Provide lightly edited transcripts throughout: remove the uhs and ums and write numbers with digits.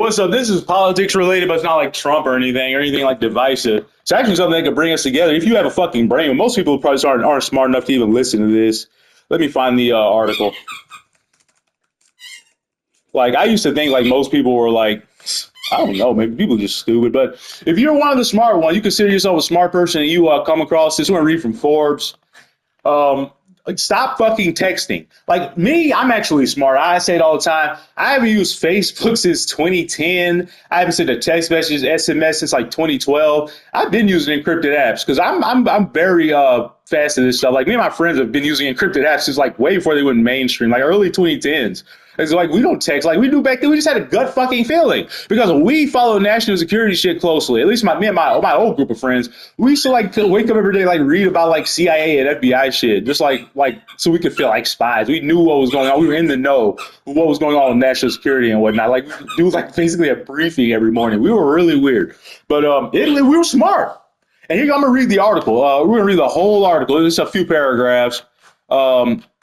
What's up? This is politics related, but it's not like Trump or anything like divisive. It's actually something that could bring us together. If you have a fucking brain, most people probably aren't smart enough to even listen to this. Let me find the article. Like, I used to think like most people were like, I don't know, maybe people are just stupid. But if you're one of the smart ones, you consider yourself a smart person, and you come across this. I'm going to read from Forbes. Um, like, stop fucking texting. Like me, I'm actually smart. I say it all the time. I haven't used Facebook since 2010. I haven't sent a text message, SMS since like 2012. I've been using encrypted apps because I'm very fast at this stuff. Like me and my friends have been using encrypted apps since like way before they went mainstream, like early 2010s. It's like we don't text like we do back then. We just had a gut fucking feeling because we follow national security shit closely. At least me and my old group of friends, we used to like to wake up every day like read about like CIA and FBI shit, just like so we could feel like spies. We knew what was going on. We were in the know of what was going on with national security and whatnot. Like we do like basically a briefing every morning. We were really weird, but we were smart. And here I'm gonna read the article. We're gonna read the whole article. It's a few paragraphs.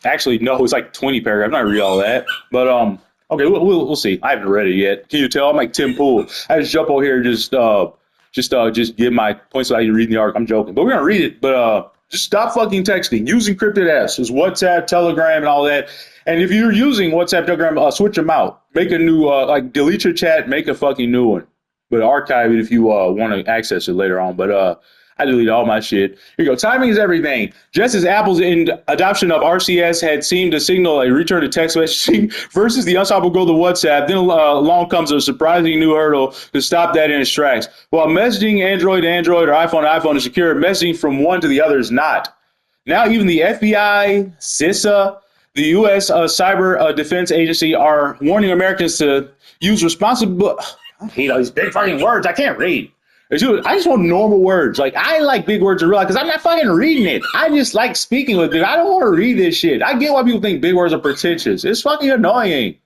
Actually, no, it's like 20 paragraphs. I'm not gonna read all that, but okay, we'll see. I haven't read it yet. Can you tell? I'm like Tim Pool. I just jump over here, and just give my points without you reading the article. I'm joking, but we're gonna read it. But just stop fucking texting. Use encrypted apps. There's WhatsApp, Telegram, and all that. And if you're using WhatsApp, Telegram, switch them out. Make a new like delete your chat. Make a fucking new one, but archive it if you want to access it later on. But I deleted all my shit. Here you go. Timing is everything. Just as Apple's adoption of RCS had seemed to signal a return to text messaging versus the unstoppable growth of WhatsApp, then along comes a surprising new hurdle to stop that in its tracks. While messaging Android to Android or iPhone to iPhone is secure, messaging from one to the other is not. Now even the FBI, CISA, the U.S. Cyber Defense Agency are warning Americans to use responsible. I hate all these big fucking words. I can't read. I just want normal words. Like, I like big words in real life because I'm not fucking reading it. I just like speaking with it. I don't want to read this shit. I get why people think big words are pretentious. It's fucking annoying.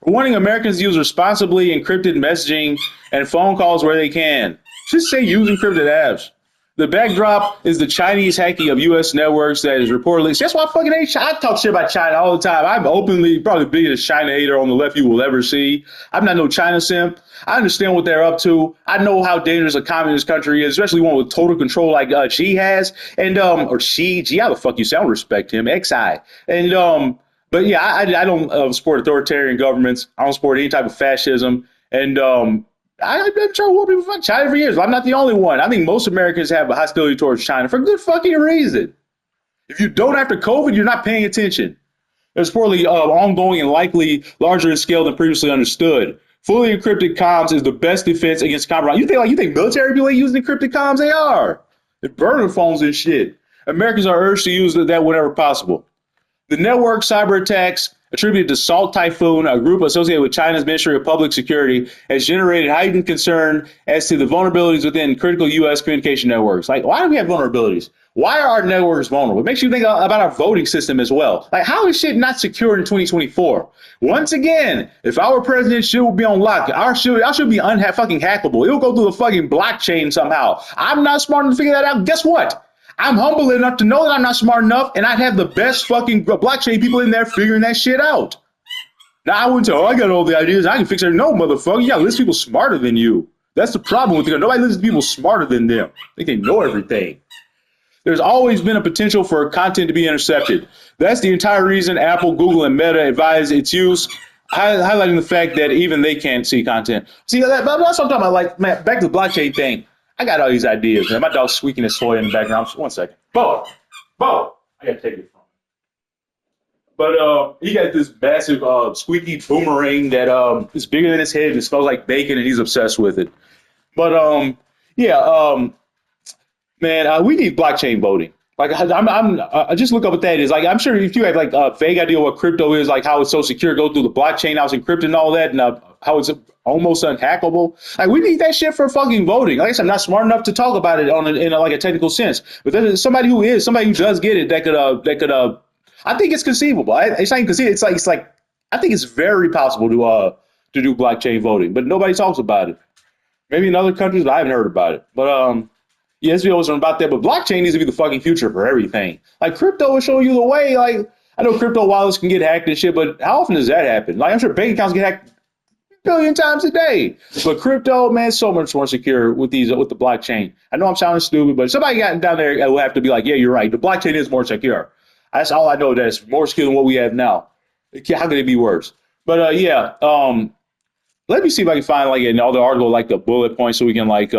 Warning Americans to use responsibly encrypted messaging and phone calls where they can. Just say use encrypted apps. The backdrop is the Chinese hacking of U.S. networks that is reportedly. That's why I fucking hate China. I talk shit about China all the time. I'm openly probably the biggest China hater on the left you will ever see. I'm not no China simp. I understand what they're up to. I know how dangerous a communist country is, especially one with total control like Xi has, and or Xi, how the fuck you say? I don't respect him, Xi, and but yeah, I don't support authoritarian governments. I don't support any type of fascism, and I've been trying to warn people about China for years. I'm not the only one. I think most Americans have a hostility towards China for good fucking reason. If you don't after COVID, you're not paying attention. It's poorly ongoing and likely larger in scale than previously understood. Fully encrypted comms is the best defense against compromise. You think military people ain't using encrypted comms? They are. They're burner phones and shit. Americans are urged to use that whenever possible. The network cyber attacks attributed to Salt Typhoon, a group associated with China's Ministry of Public Security, has generated heightened concern as to the vulnerabilities within critical U.S. communication networks. Like, why do we have vulnerabilities? Why are our networks vulnerable? It makes you think about our voting system as well. Like, how is shit not secure in 2024? Once again, if our president should be on lock, our should be fucking hackable. It'll go through the fucking blockchain somehow. I'm not smart enough to figure that out. Guess what? I'm humble enough to know that I'm not smart enough, and I'd have the best fucking blockchain people in there figuring that shit out. Now, I wouldn't say, oh, I got all the ideas. I can fix it. No, motherfucker. You got to listen to people smarter than you. That's the problem with it. Nobody listens to people smarter than them. They know everything. There's always been a potential for content to be intercepted. That's the entire reason Apple, Google, and Meta advise its use, highlighting the fact that even they can't see content. See, that's what I'm talking about. Like, man, back to the blockchain thing. I got all these ideas, man. My dog's squeaking his toy in the background. 1 second. Bo, I gotta take it from him. But he got this massive squeaky boomerang that is bigger than his head and it smells like bacon, and he's obsessed with it. But man, we need blockchain voting. Like I just look up what that is. Like I'm sure if you have like a vague idea what crypto is, like how it's so secure, go through the blockchain, how it's encrypted and all that, and how it's almost unhackable. Like we need that shit for fucking voting. Like I said, I'm not smart enough to talk about it in like a technical sense, but there's somebody who does get it that could. I think it's conceivable. It's not even conceivable. It's like I think it's very possible to do blockchain voting, but nobody talks about it. Maybe in other countries, but I haven't heard about it. But yeah, this video wasn't about that, but blockchain needs to be the fucking future for everything. Like crypto will show you the way. Like I know crypto wallets can get hacked and shit, but how often does that happen? Like I'm sure bank accounts get hacked billion times a day. But crypto, man, so much more secure with the blockchain. I know I'm sounding stupid, but somebody got down there will have to be like, yeah, you're right. The blockchain is more secure. That's all I know. That's more secure than what we have now. How could it be worse? But let me see if I can find like in all the article like the bullet points so we can like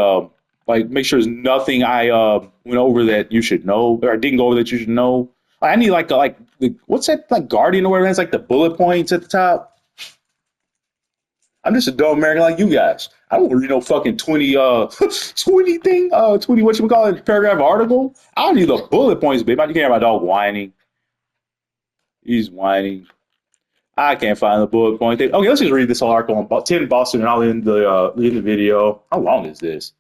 make sure there's nothing I went over that you should know or I didn't go over that you should know. I need what's that like Guardian or whatever? It's like the bullet points at the top. I'm just a dumb American like you guys. I don't read no fucking 20 20 what you call it paragraph article. I don't need the bullet points, babe. I can hear my dog whining. He's whining. I can't find the bullet point. Okay, let's just read this whole article on 10 Boston and I'll end the video. How long is this?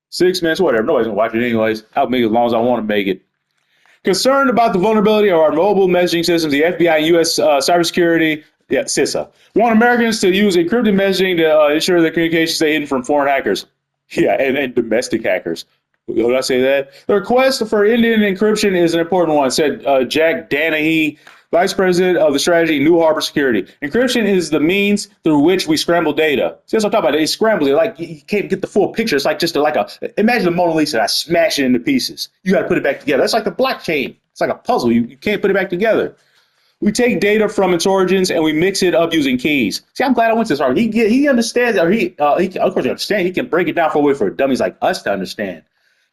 6 minutes, whatever. Nobody's gonna watch it anyways. I'll make it as long as I want to make it. Concerned about the vulnerability of our mobile messaging systems, the FBI and U.S. Cybersecurity, CISA, want Americans to use encrypted messaging to ensure their communications stay hidden from foreign hackers. Yeah, and domestic hackers. Did I say that? The request for Indian encryption is an important one, said Jack Danahy, Vice President of the Strategy, New Harbor Security. Encryption is the means through which we scramble data. See, that's what I'm talking about. It scrambles it. Like, you can't get the full picture. It's like imagine the Mona Lisa and I smash it into pieces. You got to put it back together. That's like the blockchain. It's like a puzzle. You can't put it back together. We take data from its origins and we mix it up using keys. See, I'm glad I went to this article. He understands, or of course, he understands. He can break it down for a way for dummies like us to understand.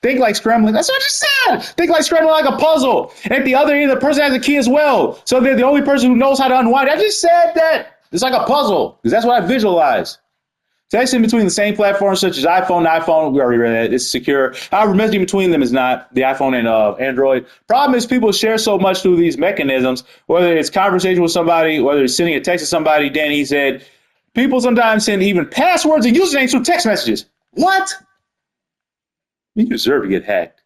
Think like scrambling. That's what I just said. Think like scrambling like a puzzle. And at the other end, the person has a key as well. So they're the only person who knows how to unwind it. I just said that. It's like a puzzle because that's what I visualize. Texting between the same platforms such as iPhone, we already read that. It's secure. However, messaging between them is not, the iPhone and Android. Problem is people share so much through these mechanisms, whether it's conversation with somebody, whether it's sending a text to somebody. Danny said, people sometimes send even passwords and usernames through text messages. What? You deserve to get hacked.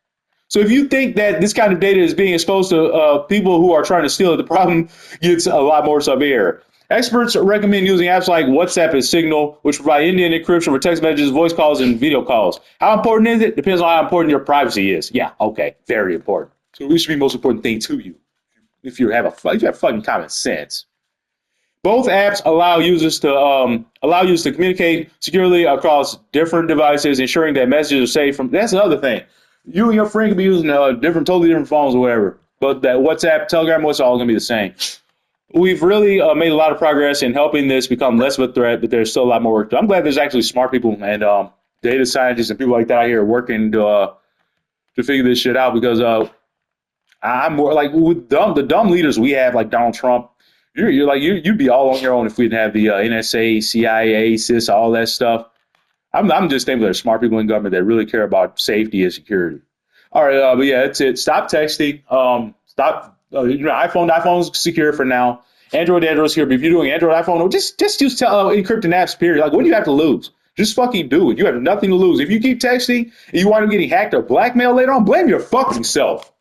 So if you think that this kind of data is being exposed to people who are trying to steal it, the problem gets a lot more severe. Experts recommend using apps like WhatsApp and Signal, which provide end-to-end encryption for text messages, voice calls, and video calls. How important is it? Depends on how important your privacy is. Yeah, okay, very important. So it should be the most important thing to you if you have fucking common sense. Both apps allow users to communicate securely across different devices, ensuring that messages are safe from. That's another thing. You and your friend can be using totally different phones or whatever, but that WhatsApp, Telegram, what's all gonna be the same. We've really made a lot of progress in helping this become less of a threat, but there's still a lot more work to do. I'm glad there's actually smart people and data scientists and people like that out here working to figure this shit out because I'm more like with the dumb leaders we have like Donald Trump. You'd be all on your own if we didn't have the NSA, CIA, CISA, all that stuff. I'm just thankful there's smart people in government that really care about safety and security. All right, but yeah, that's it. Stop texting. iPhone's secure for now. Android's secure. But if you're doing Android, iPhone, just use encrypting apps. Period. Like, what do you have to lose? Just fucking do it. You have nothing to lose. If you keep texting and you wind up getting hacked or blackmailed later on, blame your fucking self.